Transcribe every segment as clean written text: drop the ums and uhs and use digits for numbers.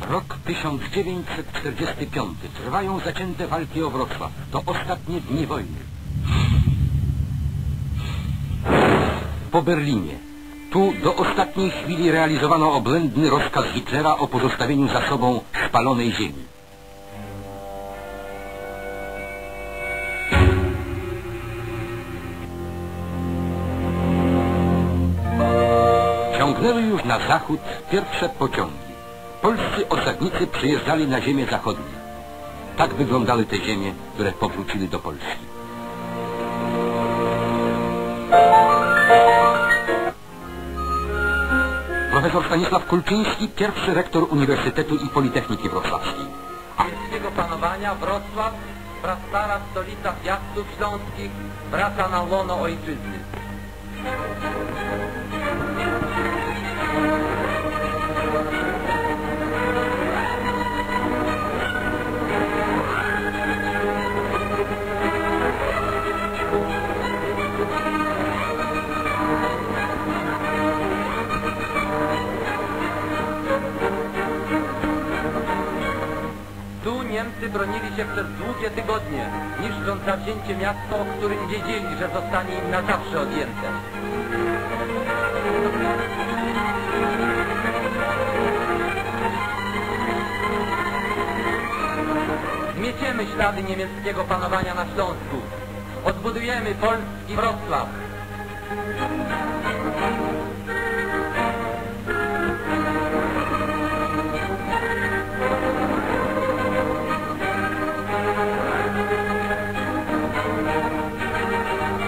Rok 1945. Trwają zacięte walki o Wrocław. To ostatnie dni wojny. Po Berlinie. Tu do ostatniej chwili realizowano oblędny rozkaz Hitlera o pozostawieniu za sobą spalonej ziemi. Ciągnęły już na zachód pierwsze pociągi. Polscy osadnicy przyjeżdżali na ziemię zachodnie. Tak wyglądały te ziemie, które powrócili do Polski. Profesor Stanisław Kulczyński, pierwszy rektor Uniwersytetu i Politechniki Wrocławskiej. Jego panowania Wrocław, prastara stolica Piastów Śląskich, wraca na łono ojczyzny. Tu Niemcy bronili się przez długie tygodnie, niszcząc zawzięcie miasto, o którym wiedzieli, że zostanie im na zawsze odjęte. Zmieciemy ślady niemieckiego panowania na Śląsku. Odbudujemy polski Wrocław.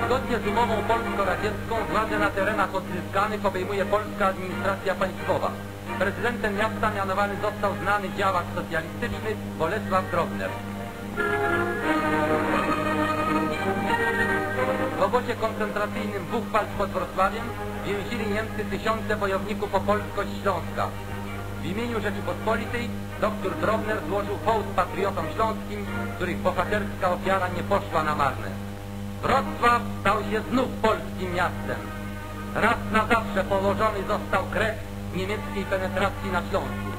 Zgodnie z umową polsko-radziecką władzę na terenach odzyskanych obejmuje polska administracja państwowa. Prezydentem miasta mianowany został znany działacz socjalistyczny Bolesław Drobner. W obozie koncentracyjnym Buchwald pod Wrocławiem więzili Niemcy tysiące bojowników o polskość Śląska. W imieniu Rzeczypospolitej dr Drobner złożył hołd patriotom śląskim, których bohaterska ofiara nie poszła na marne. Wrocław stał się znów polskim miastem. Raz na zawsze położony został kres niemieckiej penetracji na Śląsku.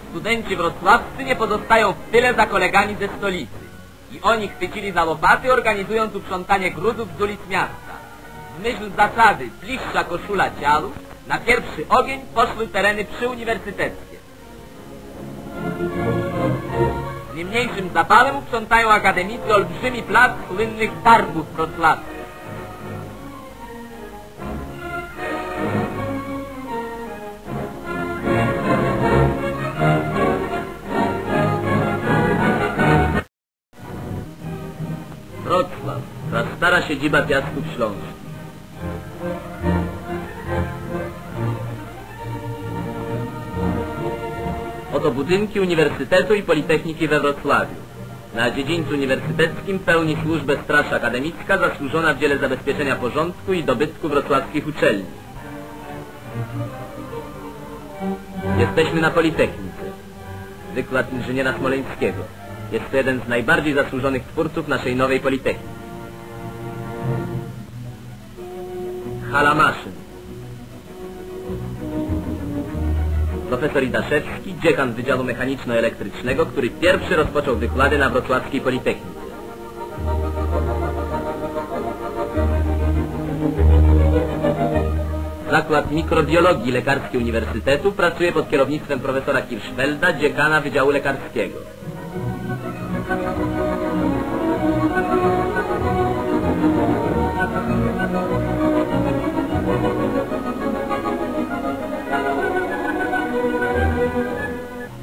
Studenci wrocławscy nie pozostają w tyle za kolegami ze stolicy. I oni chwycili za łopaty, organizując uprzątanie gruzów z ulic miasta. W myśl zasady bliższa koszula ciału, na pierwszy ogień poszły tereny przyuniwersyteckie. Z nie mniejszym zapałem uprzątają akademicy olbrzymi plac słynnych targów wrocławskich. Wrocław, prastara siedziba Piastów Śląskich. Oto budynki Uniwersytetu i Politechniki we Wrocławiu. Na dziedzińcu uniwersyteckim pełni służbę Straż Akademicka zasłużona w dziele zabezpieczenia porządku i dobytku wrocławskich uczelni. Jesteśmy na Politechnice. Wykład inżyniera Smoleńskiego. Jest to jeden z najbardziej zasłużonych twórców naszej nowej Politechniki. Hala maszyn. Profesor Idaszewski, dziekan Wydziału Mechaniczno-Elektrycznego, który pierwszy rozpoczął wykłady na wrocławskiej Politechnice. Zakład Mikrobiologii Lekarskiej Uniwersytetu pracuje pod kierownictwem profesora Kirschfelda, dziekana Wydziału Lekarskiego.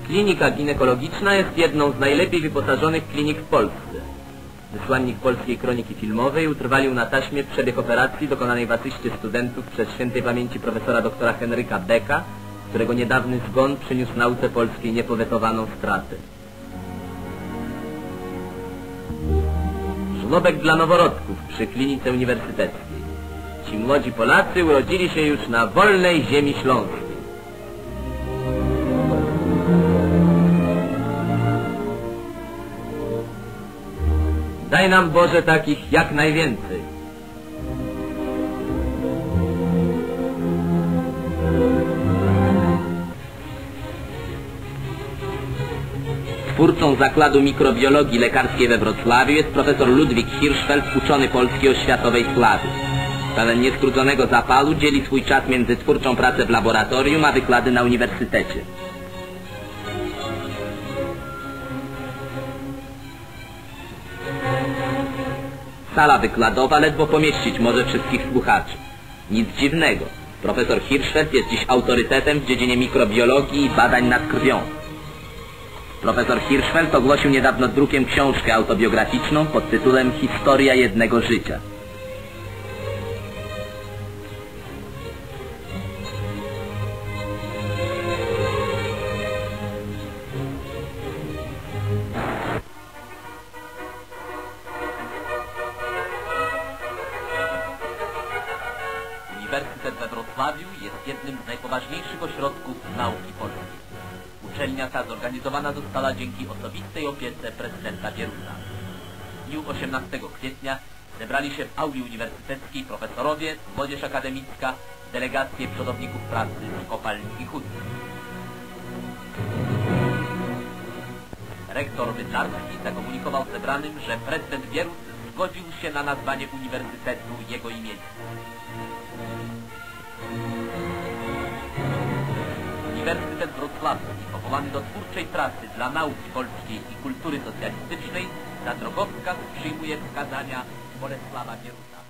Klinika ginekologiczna jest jedną z najlepiej wyposażonych klinik w Polsce. Wysłannik Polskiej Kroniki Filmowej utrwalił na taśmie przebieg operacji dokonanej w asyście studentów przez świętej pamięci profesora doktora Henryka Becka, którego niedawny zgon przyniósł nauce polskiej niepowetowaną stratę. Żłobek dla noworodków przy klinice uniwersyteckiej. Ci młodzi Polacy urodzili się już na wolnej ziemi śląskiej. Daj nam, Boże, takich jak najwięcej. Twórcą Zakładu Mikrobiologii Lekarskiej we Wrocławiu jest profesor Ludwik Hirschfeld, uczony polski o światowej sławie. Pełen niestrudzonego zapalu dzieli swój czas między twórczą pracę w laboratorium, a wykłady na uniwersytecie. Sala wykładowa ledwo pomieścić może wszystkich słuchaczy. Nic dziwnego. Profesor Hirschfeld jest dziś autorytetem w dziedzinie mikrobiologii i badań nad krwią. Profesor Hirschfeld ogłosił niedawno drukiem książkę autobiograficzną pod tytułem Historia jednego życia. Uniwersytet we Wrocławiu jest jednym z najpoważniejszych ośrodków nauki polskiej. Uczelnia ta zorganizowana została dzięki osobistej opiece prezydenta Bieruta. W dniu 18 kwietnia zebrali się w auli uniwersyteckiej profesorowie, młodzież akademicka, delegacje przodowników pracy z kopalni i hut. Rektor Wydlarski zakomunikował zebranym, że prezydent Bierut zgodził się na nazwanie uniwersytetu jego imieniem. Uniwersytet Wrocławski, powołany do twórczej pracy dla nauki polskiej i kultury socjalistycznej, za drogowskaz przyjmuje wskazania Bolesława Bieruta.